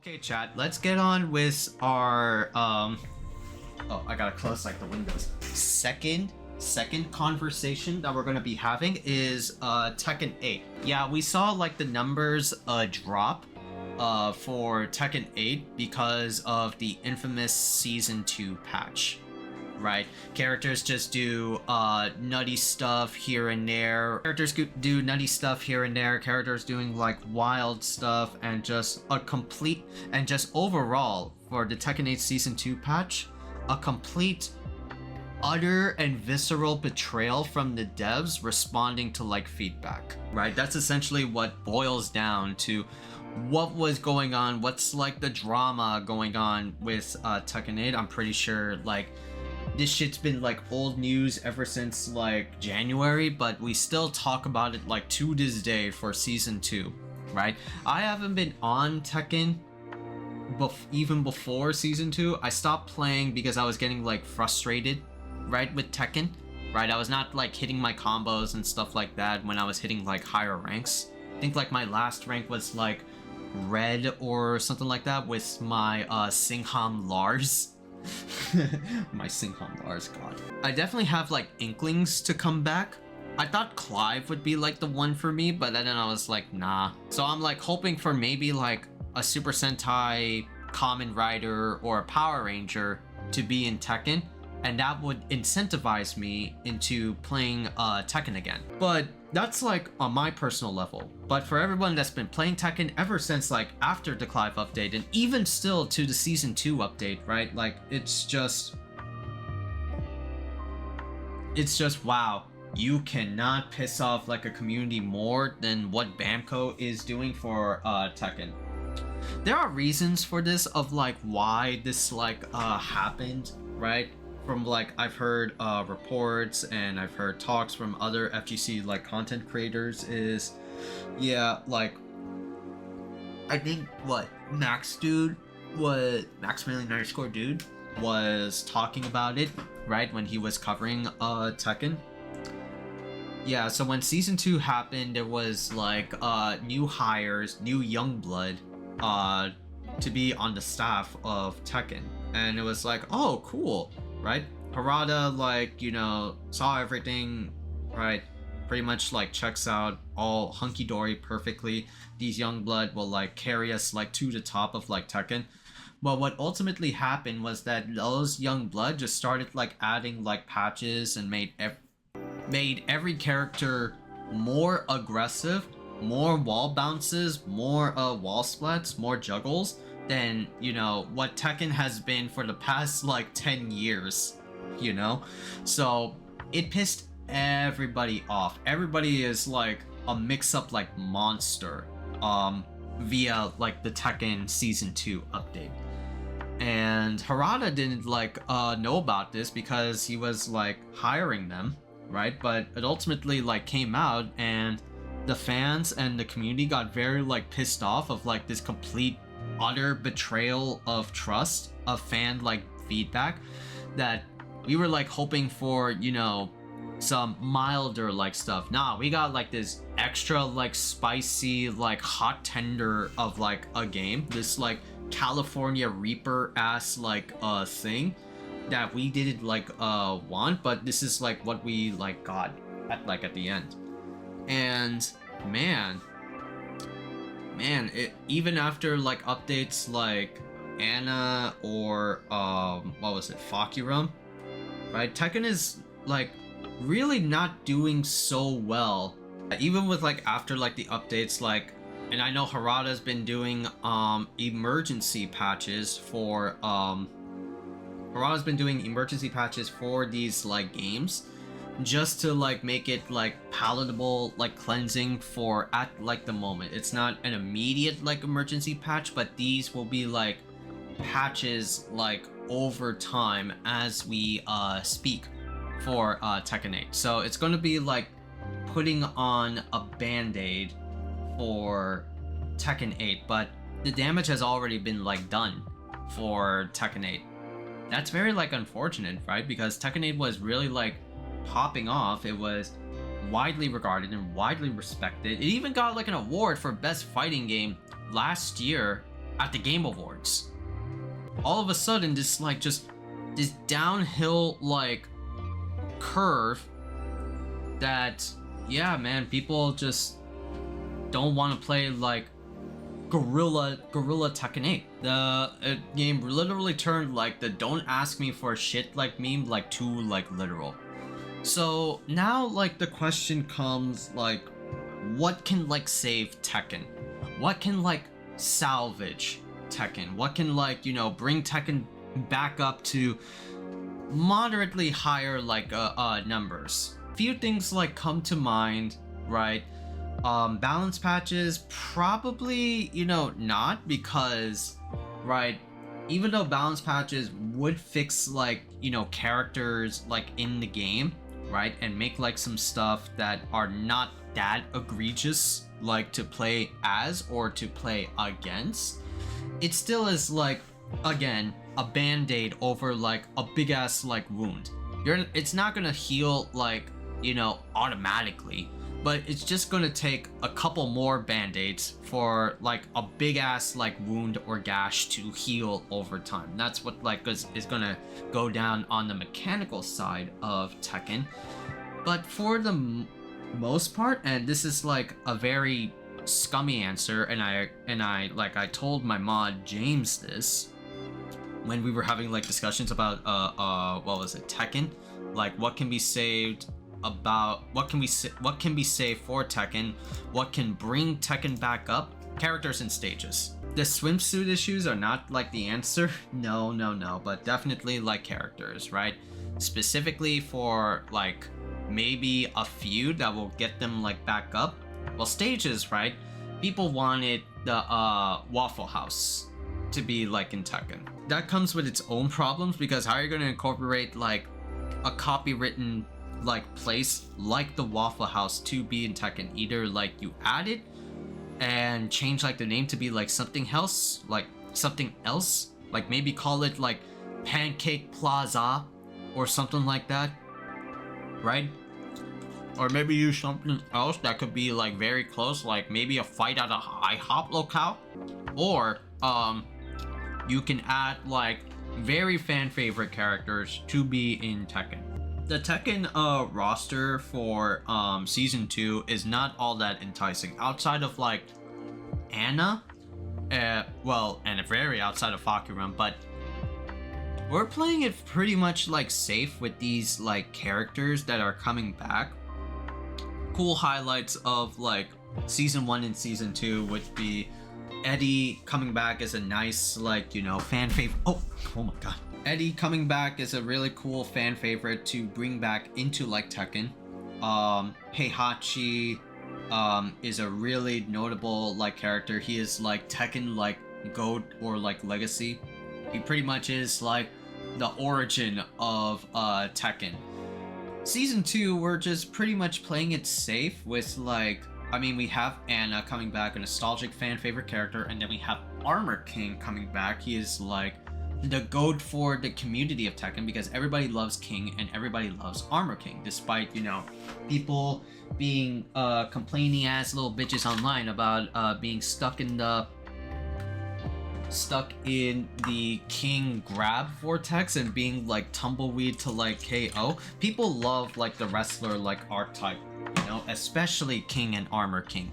Okay, chat, let's get on with our oh, I gotta close like the windows. Second conversation that we're gonna be having is Tekken 8. Yeah, we saw like the numbers drop for Tekken 8 because of the infamous Season 2 patch. Right? Characters just do nutty stuff here and there. Characters do nutty stuff here and there. Characters doing like wild stuff, and just a complete, and just overall for the Tekken 8 Season 2 patch, a complete, utter and visceral betrayal from the devs responding to like feedback. Right? That's essentially what boils down to what was going on, what's like the drama going on with Tekken 8. I'm pretty sure like this shit's been like old news ever since like January, but we still talk about it like to this day for Season 2, right? I haven't been on Tekken even before Season 2. I stopped playing because I was getting like frustrated, right, with Tekken, right? I was not like hitting my combos and stuff like that when I was hitting like higher ranks. I think like my last rank was like red or something like that with my Singham Lars. My Singham Lars, god. I definitely have like inklings to come back. I thought Clive would be like the one for me, but then I was like, nah. So I'm like hoping for maybe like a Super Sentai Kamen Rider or a Power Ranger to be in Tekken, and that would incentivize me into playing Tekken again. But that's like on my personal level. But for everyone that's been playing Tekken ever since like after the Clive update, and even still to the Season 2 update, right? Like it's just wow. You cannot piss off like a community more than what Bamco is doing for Tekken. There are reasons for this of like why this like happened, right? From like I've heard reports and I've heard talks from other FGC like content creators is, yeah, like I think what Max Dude was talking about it, right, when he was covering Tekken. Yeah, so when Season 2 happened, there was like new hires, new young blood to be on the staff of Tekken, and it was like, oh cool, right? Harada, like, you know, saw everything, right? Pretty much like checks out all hunky-dory perfectly. These young blood will like carry us like to the top of like Tekken. But what ultimately happened was that those young blood just started like adding like patches and made every character more aggressive, more wall bounces, more wall splats, more juggles than, you know, what Tekken has been for the past like 10 years, you know? So it pissed everybody off. Everybody is like a mix-up like monster via like the Tekken Season 2 update. And Harada didn't like know about this because he was like hiring them, right? But it ultimately like came out, and the fans and the community got very like pissed off of like this complete utter betrayal of trust, of fan like feedback, that we were like hoping for, you know, some milder like stuff. Nah, we got like this extra like spicy like hot tender of like a game, this like California Reaper ass like thing that we didn't like want, but this is like what we like got at the end. And man, it, even after like updates like Anna or what was it, Fakuram, right? Tekken is like really not doing so well, even with like after like the updates, like, and I know Harada's been doing emergency patches for these like games, just to like make it like palatable, like cleansing for at like the moment. It's not an immediate like emergency patch, but these will be like patches like over time as we speak for Tekken 8. So it's going to be like putting on a band-aid for Tekken 8, but the damage has already been like done for Tekken 8. That's very like unfortunate, right? Because Tekken 8 was really like popping off. It was widely regarded and widely respected. It even got like an award for best fighting game last year at the Game Awards. All of a sudden, this downhill like curve that, yeah, man, people just don't want to play like Gorilla Tekken 8. The game literally turned like the "don't ask me for shit" like meme like too like literal. So now like the question comes like, what can like save Tekken? What can like salvage Tekken? What can like, you know, bring Tekken back up to moderately higher like numbers? Few things like come to mind, right? Balance patches, probably, you know, not, because, right, even though balance patches would fix like, you know, characters like in the game, right, and make like some stuff that are not that egregious like to play as or to play against, it still is like, again, a band-aid over like a big ass like wound. It's not gonna heal like, you know, automatically, but it's just gonna take a couple more band-aids for like a big ass like wound or gash to heal over time. That's what like is gonna go down on the mechanical side of Tekken. But for the most part, and this is like a very scummy answer, and I like I told my mod James this when we were having like discussions about what was it, Tekken, like what can be saved about, what can be saved for Tekken, what can bring Tekken back up. Characters and stages. The swimsuit issues are not like the answer. No, but definitely like characters, right? Specifically for like maybe a feud that will get them like back up. Well, stages, right? People wanted the Waffle House to be like in Tekken. That comes with its own problems, because how are you going to incorporate like a copywritten like place like the Waffle House to be in Tekken? Either like you add it and change like the name to be like something else, like maybe call it like Pancake Plaza or something like that, right? Or maybe use something else that could be like very close, like maybe a fight at a IHOP locale. Or you can add like very fan favorite characters to be in Tekken. The Tekken roster for season 2 is not all that enticing outside of like Anna, well, and very outside of Fakuran, but we're playing it pretty much like safe with these like characters that are coming back. Cool highlights of like season 1 and season 2 would be Eddie coming back as a nice like, you know, fan favorite. Oh my god. Eddie coming back is a really cool fan favorite to bring back into like Tekken. Heihachi is a really notable like character. He is like Tekken like GOAT or like legacy. He pretty much is like the origin of Tekken. Season 2, we're just pretty much playing it safe with like, I mean, we have Anna coming back, a nostalgic fan favorite character, and then we have Armor King coming back. He is like the GOAT for the community of Tekken, because everybody loves King and everybody loves Armor King, despite, you know, people being complaining ass little bitches online about being stuck in the King grab vortex and being like tumbleweed to like KO. People love like the wrestler like archetype, you know, especially King and Armor King.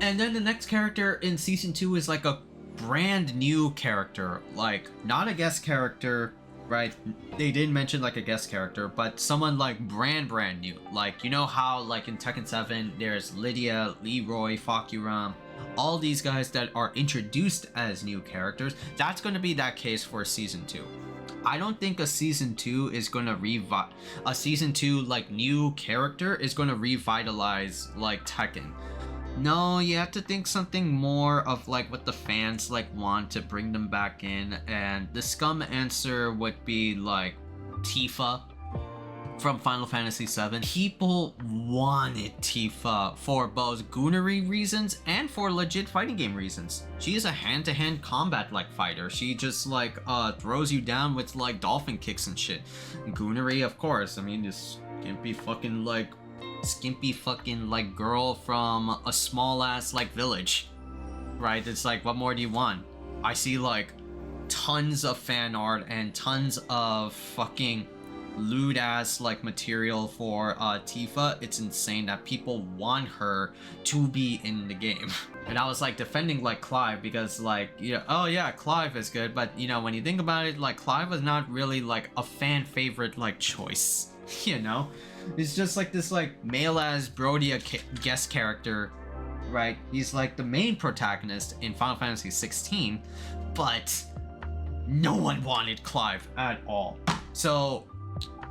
And then the next character in season 2 is like a brand new character, like not a guest character, right? They didn't mention like a guest character, but someone like brand new. Like, you know how like in Tekken 7 there's Lydia, Leroy, Fakuran, all these guys that are introduced as new characters. That's going to be that case for season 2. I don't think a season 2 is going to a season 2 like new character is going to revitalize like Tekken. No, you have to think something more of like what the fans like want to bring them back in, and the scum answer would be like Tifa from Final Fantasy VII. People wanted Tifa for both goonery reasons and for legit fighting game reasons. She is a hand-to-hand combat like fighter. She just like throws you down with like dolphin kicks and shit. Goonery, of course. I mean, this can't be fucking like skimpy fucking like girl from a small ass like village, right? It's like, what more do you want? I see like tons of fan art and tons of fucking lewd ass like material for Tifa. It's insane that people want her to be in the game. And I was like defending like Clive because like, you know, oh yeah, Clive is good, but you know, when you think about it, like Clive was not really like a fan favorite like choice. You know, it's just like this like male as Brody guest character, right? He's like the main protagonist in Final Fantasy 16, but no one wanted Clive at all. So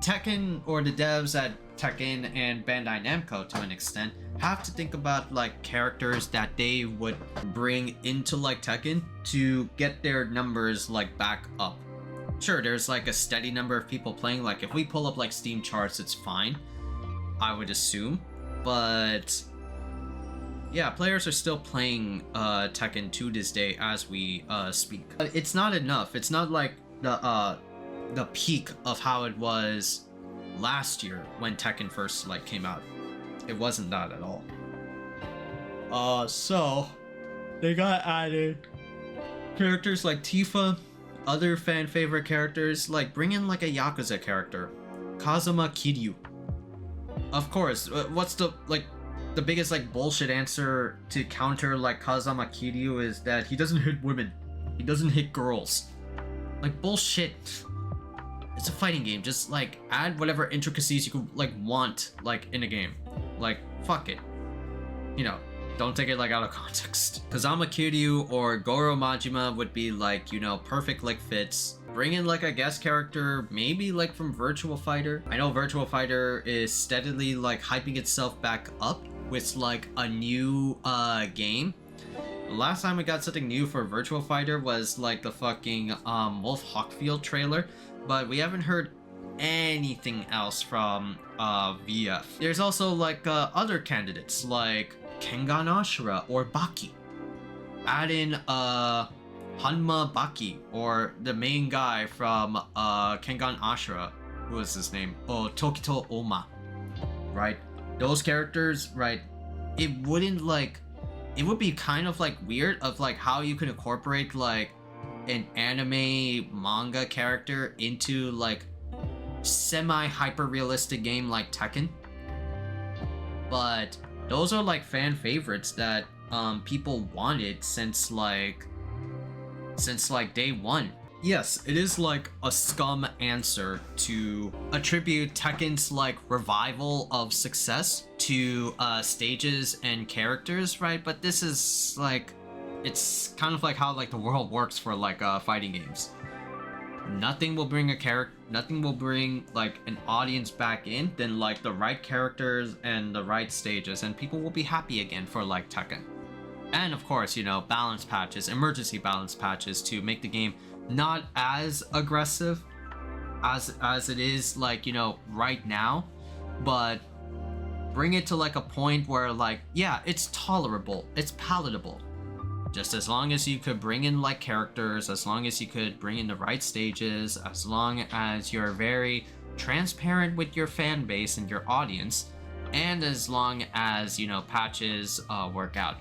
Tekken, or the devs at Tekken and Bandai Namco to an extent, have to think about like characters that they would bring into like Tekken to get their numbers like back up. Sure, there's like a steady number of people playing, like if we pull up like Steam charts, it's fine, I would assume. But yeah, players are still playing Tekken to this day as we speak. It's not enough. It's not like the peak of how it was last year when Tekken first like came out. It wasn't that at all. So they got added characters like Tifa, other fan favorite characters, like bring in like a Yakuza character, Kazuma Kiryu. Of course, what's the biggest like bullshit answer to counter like Kazuma Kiryu is that he doesn't hit women, he doesn't hit girls. Like bullshit. It's a fighting game. Just like add whatever intricacies you could like want like in a game. Like fuck it. You know, don't take it like out of context. Kazama Kiryu or Goro Majima would be like, you know, perfect like fits. Bring in like a guest character, maybe like from Virtua Fighter. I know Virtua Fighter is steadily like hyping itself back up with like a new game. The last time we got something new for Virtua Fighter was like the fucking Wolf Hawkfield trailer, but we haven't heard anything else from VF. There's also like other candidates like Kengan Ashura or Baki. Add in Hanma Baki, or the main guy from Kengan Ashura. Who is his name? Oh, Tokito Oma. Right? Those characters, right? It wouldn't like... It would be kind of like weird of like how you could incorporate like an anime manga character into like semi hyper realistic game like Tekken. But those are like fan favorites that people wanted since like day one. Yes, it is like a scum answer to attribute Tekken's like revival of success to stages and characters, right? But this is like, it's kind of like how like the world works for like fighting games. Nothing will bring like an audience back in than like the right characters and the right stages, and people will be happy again for like Tekken. And of course, you know, balance patches, emergency balance patches to make the game not as aggressive as it is like, you know, right now, but bring it to like a point where like, yeah, it's tolerable, it's palatable. Just as long as you could bring in like characters, as long as you could bring in the right stages, as long as you're very transparent with your fan base and your audience, and as long as, you know, patches work out.